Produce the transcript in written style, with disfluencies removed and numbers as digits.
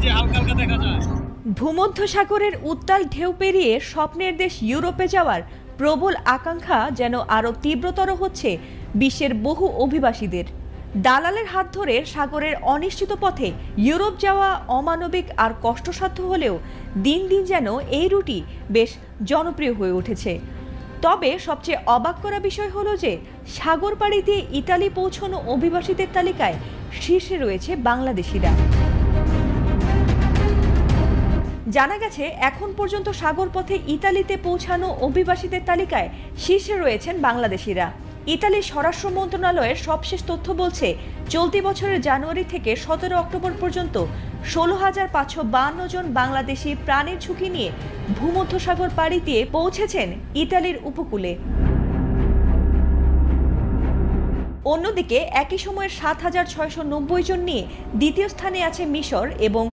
যে হালকা হালকা দেখা যায়। ভূমধ্যসাগরের উত্তাল ঢেউ পেরিয়ে স্বপ্নের দেশ ইউরোপে যাওয়ার প্রবল আকাঙ্ক্ষা যেন আরও তীব্রতর হচ্ছে বিশ্বের বহু অভিবাসীদের। দালালের হাত ধরে সাগরের অনিশ্চিত পথে ইউরোপ যাওয়া অমানবিক আর কষ্টসাধ্য হলেও দিন দিন যেন এই রুটই বেশ জনপ্রিয় হয়ে উঠেছে। তবে সবচেয়ে অবাক করা বিষয় হলো যে সাগর পাড়ি দিয়ে ইতালি পৌঁছানো অভিবাসীদের তালিকায় শীর্ষে রয়েছে বাংলাদেশিরা। জানা গেছে এখন পর্যন্ত সাগরপথে ইতালিতে পৌঁছানো অভিবাসীদের তালিকায় শীর্ষে রয়েছেন বাংলাদেশিরা। ইতালির স্বরাষ্ট্র মন্ত্রণালয়ের সবশেষ তথ্য বলছে, চলতি বছরের জানুয়ারি থেকে 17 অক্টোবর পর্যন্ত 16,552 জন বাংলাদেশি প্রাণের ঝুঁকি নিয়ে ভূমধ্যসাগর পাড়ি দিয়ে পৌঁছেছেন ইতালির উপকূলে। অন্যদিকে একই সময়ের 7,690 জন নিয়ে দ্বিতীয় স্থানে আছে মিশর এবং